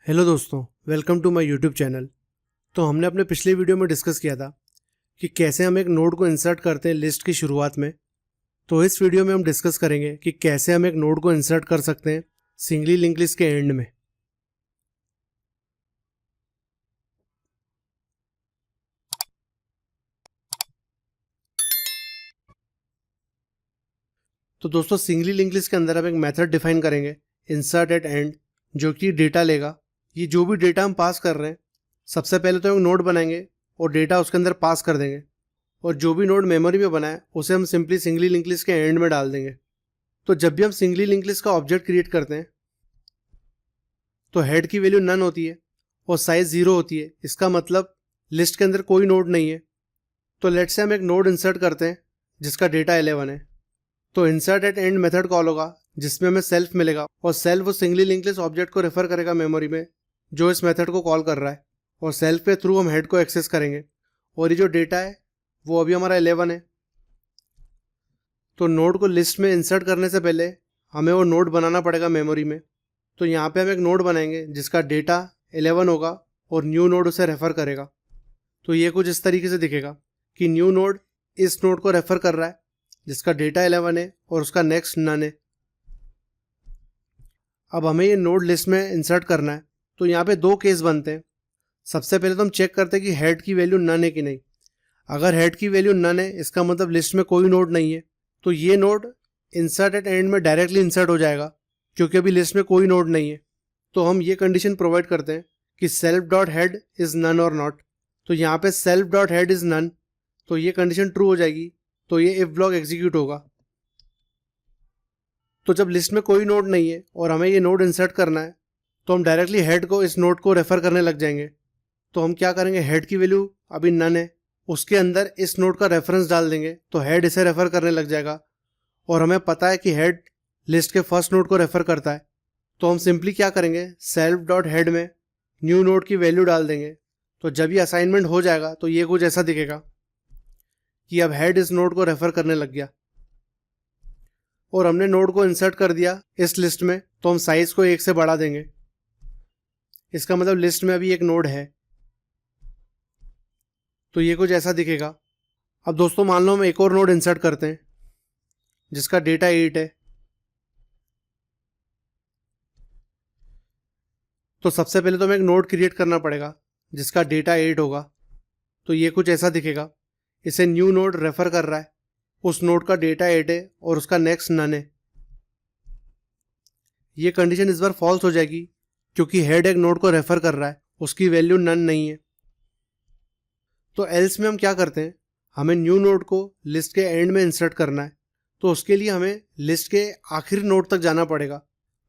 Hello दोस्तों, welcome to my YouTube channel. तो हमने अपने पिछले वीडियो में डिस्कस किया था कि कैसे हम एक नोड को इंसर्ट करते हैं लिस्ट की शुरुआत में। तो इस वीडियो में हम डिस्कस करेंगे कि कैसे हम एक नोड को इंसर्ट कर सकते हैं सिंगली लिंक लिस्ट के एंड में। तो दोस्तों, सिंगली लिंक लिस्ट के अंदर हम एक मेथड डिफाइन करेंगे, इंसर्ट एट एंड, जो कि डेटा लेगा। ये जो भी डेटा हम पास कर रहे हैं, सबसे पहले तो एक नोड बनाएंगे और डेटा उसके अंदर पास कर देंगे, और जो भी नोड मेमोरी में बना है उसे हम सिंपली सिंगली लिंक लिस्ट के एंड में डाल देंगे। तो जब भी हम सिंगली लिंक लिस्ट का ऑब्जेक्ट क्रिएट करते हैं तो हेड की वैल्यू नन होती है और साइज 0 होती है। इसका मतलब लिस्ट के अंदर कोई नोड नहीं है। तो लेट्स से हम एक नोड इंसर्ट करते हैं जिसका डेटा 11 है। तो insert at end method call होगा जिसमें हमें सेल्फ मिलेगा, और सेल्फ वो सिंगली लिंक लिस्ट ऑब्जेक्ट को रेफर करेगा मेमोरी में जो इस मेथड को कॉल कर रहा है, और सेल्फ के थ्रू हम हेड को एक्सेस करेंगे। और ये जो डेटा है वो अभी हमारा 11 है। तो नोड को लिस्ट में इंसर्ट करने से पहले हमें वो नोड बनाना पड़ेगा मेमोरी में। तो यहाँ पे हम एक नोड बनाएंगे जिसका डेटा 11 होगा और न्यू नोड उसे रेफ़र करेगा। तो ये कुछ इस तरीके से दिखेगा कि न्यू नोड इस नोड को रेफ़र कर रहा है जिसका डेटा 11 है और उसका नेक्स्ट नन है। अब हमें ये नोड लिस्ट में इंसर्ट करना है। तो यहाँ पे दो केस बनते हैं। सबसे पहले तो हम चेक करते हैं कि हेड की वैल्यू नन है कि नहीं। अगर हेड की वैल्यू नन है, इसका मतलब लिस्ट में कोई नोड नहीं है। तो ये नोड इंसर्ट एट एंड में डायरेक्टली इंसर्ट हो जाएगा क्योंकि अभी लिस्ट में कोई नोड नहीं है। तो हम ये कंडीशन प्रोवाइड करते हैं कि self dot head is none और नॉट। तो यहाँ पे self dot head is none, तो ये कंडीशन ट्रू हो जाएगी। तो ये इफ ब्लॉक एग्जीक्यूट होगा। तो जब लिस्ट में कोई नोड नहीं है और हमें ये नोड इंसर्ट करना है तो हम डायरेक्टली हेड को इस नोड को रेफ़र करने लग जाएंगे। तो हम क्या करेंगे, हेड की वैल्यू अभी नन है, उसके अंदर इस नोड का रेफरेंस डाल देंगे तो हेड इसे रेफ़र करने लग जाएगा। और हमें पता है कि हेड लिस्ट के फर्स्ट नोड को रेफ़र करता है। तो हम सिंपली क्या करेंगे, सेल्फ डॉट हेड में न्यू नोड की वैल्यू डाल देंगे। तो जब ये असाइनमेंट हो जाएगा तो ये कुछ ऐसा दिखेगा कि अब हेड इस नोड को रेफ़र करने लग गया और हमने नोड को इंसर्ट कर दिया इस लिस्ट में। तो हम साइज़ को 1 से बढ़ा देंगे। इसका मतलब लिस्ट में अभी एक नोड है। तो ये कुछ ऐसा दिखेगा। अब दोस्तों, मान लो हम एक और नोड इंसर्ट करते हैं जिसका डेटा 8 है। तो सबसे पहले तो हमें एक नोड क्रिएट करना पड़ेगा जिसका डेटा 8 होगा। तो ये कुछ ऐसा दिखेगा। इसे न्यू नोड रेफ़र कर रहा है, उस नोड का डेटा 8 है और उसका नेक्स्ट नन है। ये कंडीशन इस बार फॉल्स हो जाएगी क्योंकि हेड एक नोड को रेफ़र कर रहा है, उसकी वैल्यू नन नहीं है। तो एल्स में हम क्या करते हैं, हमें न्यू नोड को लिस्ट के एंड में इंसर्ट करना है। तो उसके लिए हमें लिस्ट के आखिरी नोड तक जाना पड़ेगा।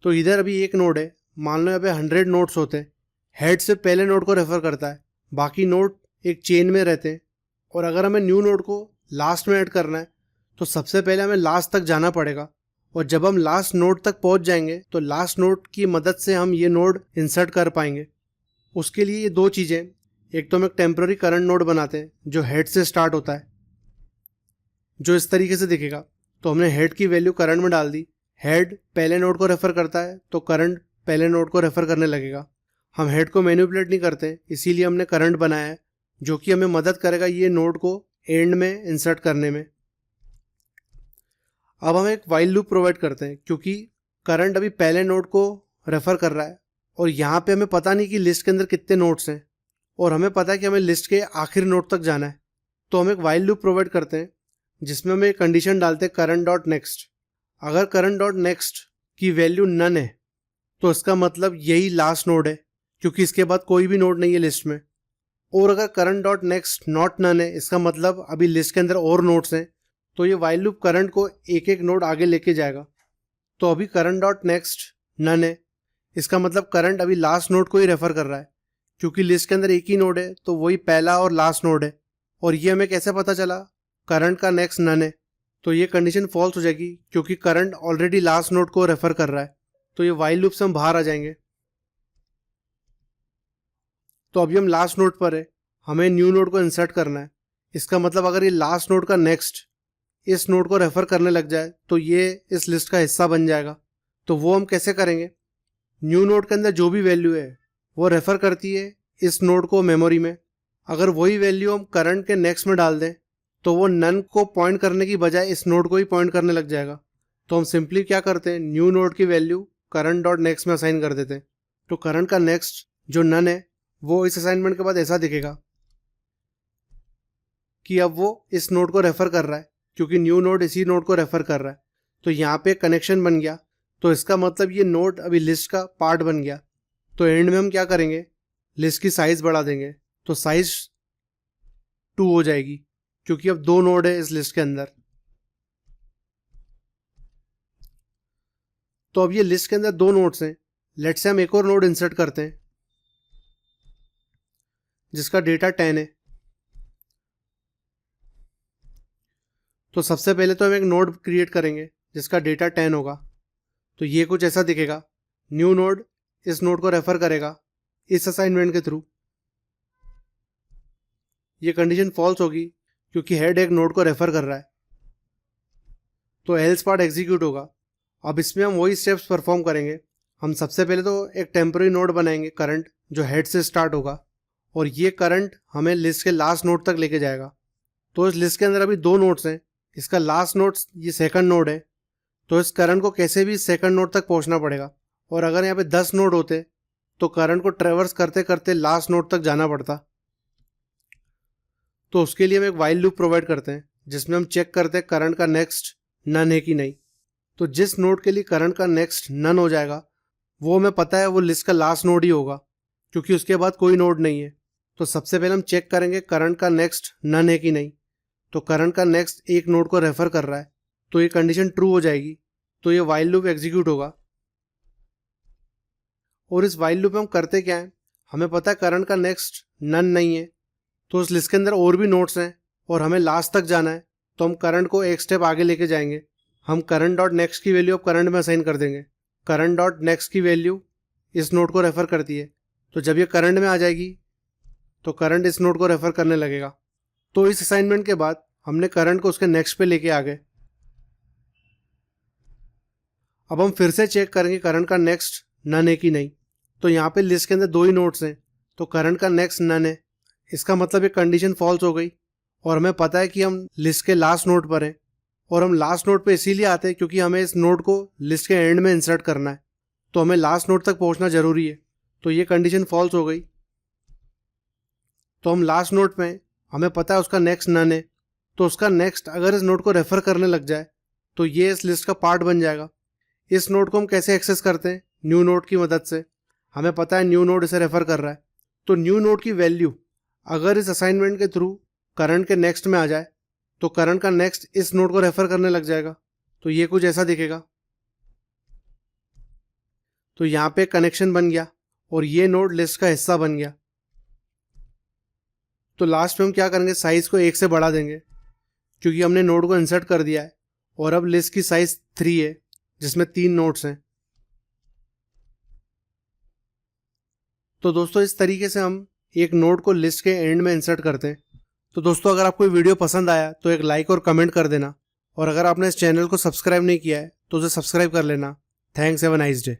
तो इधर अभी एक नोड है, मान लो यहाँ पे 100 नोड्स होते हैं। हेड से पहले नोड को रेफ़र करता है, बाकी नोड एक चेन में रहते हैं। और अगर हमें न्यू नोड को लास्ट में ऐड करना है तो सबसे पहले हमें लास्ट तक जाना पड़ेगा। और जब हम लास्ट नोड तक पहुँच जाएंगे तो लास्ट नोड की मदद से हम ये नोड इंसर्ट कर पाएंगे। उसके लिए ये दो चीज़ें, एक तो हम एक टेम्प्रेरी करंट नोड बनाते हैं जो हेड से स्टार्ट होता है, जो इस तरीके से दिखेगा। तो हमने हेड की वैल्यू करंट में डाल दी। हेड पहले नोड को रेफ़र करता है तो करंट पहले नोड को रेफ़र करने लगेगा। हम हेड को मैनिपुलेट नहीं करते, इसीलिए हमने करंट बनाया है जो कि हमें मदद करेगा ये नोड को एंड में इंसर्ट करने में। अब हम एक वाइल लूप प्रोवाइड करते हैं क्योंकि करंट अभी पहले नोड को रेफ़र कर रहा है और यहाँ पे हमें पता नहीं कि लिस्ट के अंदर कितने नोड्स हैं, और हमें पता है कि हमें लिस्ट के आखिरी नोड तक जाना है। तो हम एक वाइल लूप प्रोवाइड करते हैं जिसमें हम एक कंडीशन डालते हैं करंट डॉट नेक्स्ट। अगर करंट डॉट नेक्स्ट की वैल्यू नन है तो इसका मतलब यही लास्ट नोड है क्योंकि इसके बाद कोई भी नोड नहीं है लिस्ट में। और अगर current dot next not none है, इसका मतलब अभी लिस्ट के अंदर और नोड्स हैं। तो ये वाइल लूप करंट को एक एक नोड आगे लेके जाएगा। तो अभी करंट डॉट नेक्स्ट नन है, इसका मतलब करंट अभी लास्ट नोड को ही रेफ़र कर रहा है क्योंकि लिस्ट के अंदर एक ही नोड है, तो वही पहला और लास्ट नोड है। और ये हमें कैसे पता चला, करंट का नेक्स्ट नन है। तो ये कंडीशन फॉल्स हो जाएगी क्योंकि करंट ऑलरेडी लास्ट नोड को रेफ़र कर रहा है। तो ये वाइल लूप से हम बाहर आ जाएंगे। तो अभी हम लास्ट नोड पर है, हमें न्यू नोड को इंसर्ट करना है। इसका मतलब अगर ये लास्ट नोड का नेक्स्ट इस नोड को रेफ़र करने लग जाए तो ये इस लिस्ट का हिस्सा बन जाएगा। तो वो हम कैसे करेंगे, न्यू नोड के अंदर जो भी वैल्यू है वो रेफ़र करती है इस नोड को मेमोरी में। अगर वही वैल्यू हम करंट के नेक्स्ट में डाल दें तो वो नन को पॉइंट करने की बजाय इस नोड को ही पॉइंट करने लग जाएगा। तो हम सिंपली क्या करते हैं, न्यू नोड की वैल्यू करंट डॉट नेक्स्ट में असाइन कर देते हैं। तो करंट का नेक्स्ट जो नन है वो इस असाइनमेंट के बाद ऐसा दिखेगा कि अब वो इस नोड को रेफ़र कर रहा है, क्योंकि न्यू नोड इसी नोड को रेफ़र कर रहा है। तो यहाँ पे कनेक्शन बन गया। तो इसका मतलब ये नोड अभी लिस्ट का पार्ट बन गया। तो एंड में हम क्या करेंगे, लिस्ट की साइज़ बढ़ा देंगे। तो साइज़ 2 हो जाएगी, क्योंकि अब 2 नोड है इस लिस्ट के अंदर। तो अब ये लिस्ट के अंदर 2 नोड्स हैं। लेट्स से हम एक और नोड इंसर्ट करते हैं जिसका डेटा 10 है। तो सबसे पहले तो हम एक नोड क्रिएट करेंगे जिसका डेटा 10 होगा। तो ये कुछ ऐसा दिखेगा। न्यू नोड इस नोड को रेफ़र करेगा इस असाइनमेंट के थ्रू। ये कंडीशन फॉल्स होगी क्योंकि हेड एक नोड को रेफ़र कर रहा है। तो एल्स पार्ट एग्जीक्यूट होगा। अब इसमें हम वही स्टेप्स परफॉर्म करेंगे। हम सबसे पहले तो एक टेम्पररी नोड बनाएंगे करंट, जो हेड से स्टार्ट होगा, और ये करंट हमें लिस्ट के लास्ट नोड तक लेके जाएगा। तो इस लिस्ट के अंदर अभी 2 नोड्स हैं। इसका लास्ट नोड ये सेकंड नोड है। तो इस करंट को कैसे भी सेकंड नोड तक पहुंचना पड़ेगा। और अगर यहाँ पे 10 नोड होते तो करंट को ट्रेवर्स करते करते लास्ट नोड तक जाना पड़ता। तो उसके लिए हम एक वाइल लूप प्रोवाइड करते हैं जिसमें हम चेक करते हैं करंट का नेक्स्ट नन है कि नहीं। तो जिस नोड के लिए करंट का नेक्स्ट नन हो जाएगा वो हमें पता है वो लिस्ट का लास्ट नोड ही होगा, क्योंकि उसके बाद कोई नोड नहीं है। तो सबसे पहले हम चेक करेंगे करंट का नेक्स्ट नन है कि नहीं। तो करंट का नेक्स्ट एक नोड को रेफ़र कर रहा है, तो ये कंडीशन ट्रू हो जाएगी। तो ये वाइल लूप एग्जीक्यूट होगा। और इस वाइल लूप में हम करते क्या है, हमें पता है करंट का नेक्स्ट नन नहीं है। तो उस लिस्ट के अंदर और भी नोड्स हैं और हमें लास्ट तक जाना है। तो हम करंट को एक स्टेप आगे लेके जाएंगे। हम करंट डॉट नेक्स्ट की वैल्यू अब करंट में असाइन कर देंगे। करंट डॉट नेक्स्ट की वैल्यू इस नोड को रेफ़र करती है। तो जब ये करंट में आ जाएगी तो करंट इस नोड को रेफ़र करने लगेगा। तो इस असाइनमेंट के बाद हमने करंट को उसके नेक्स्ट पे लेके आ गए। अब हम फिर से चेक करेंगे करंट का नेक्स्ट नन है कि नहीं। तो यहाँ पे लिस्ट के अंदर 2 ही नोड्स हैं, तो करंट का नेक्स्ट नन है। इसका मतलब ये कंडीशन फॉल्स हो गई और हमें पता है कि हम लिस्ट के लास्ट नोड पर हैं। और हम लास्ट नोड पे इसीलिए आते हैं क्योंकि हमें इस नोड को लिस्ट के एंड में इंसर्ट करना है। तो हमें लास्ट नोड तक पहुंचना ज़रूरी है। तो ये कंडीशन फॉल्स हो गई। तो हम लास्ट नोड पे हैं, हमें पता है उसका नेक्स्ट नन है। तो उसका नेक्स्ट अगर इस नोड को रेफ़र करने लग जाए तो ये इस लिस्ट का पार्ट बन जाएगा। इस नोड को हम कैसे एक्सेस करते हैं, न्यू नोड की मदद से। हमें पता है न्यू नोड इसे रेफ़र कर रहा है। तो न्यू नोड की वैल्यू अगर इस असाइनमेंट के थ्रू करंट के नेक्स्ट में आ जाए तो करंट का नेक्स्ट इस नोड को रेफ़र करने लग जाएगा। तो ये कुछ ऐसा दिखेगा। तो यहाँ पे कनेक्शन बन गया और ये नोड लिस्ट का हिस्सा बन गया। तो लास्ट में हम क्या करेंगे, साइज़ को 1 से बढ़ा देंगे क्योंकि हमने नोड को इंसर्ट कर दिया है। और अब लिस्ट की साइज़ 3 है जिसमें 3 नोड्स हैं। तो दोस्तों इस तरीके से हम एक नोड को लिस्ट के एंड में इंसर्ट करते हैं। तो दोस्तों अगर आपको ये वीडियो पसंद आया तो एक लाइक और कमेंट कर देना। और अगर आपने इस चैनल को सब्सक्राइब नहीं किया है तो उसे सब्सक्राइब कर लेना। Thanks, have a nice day.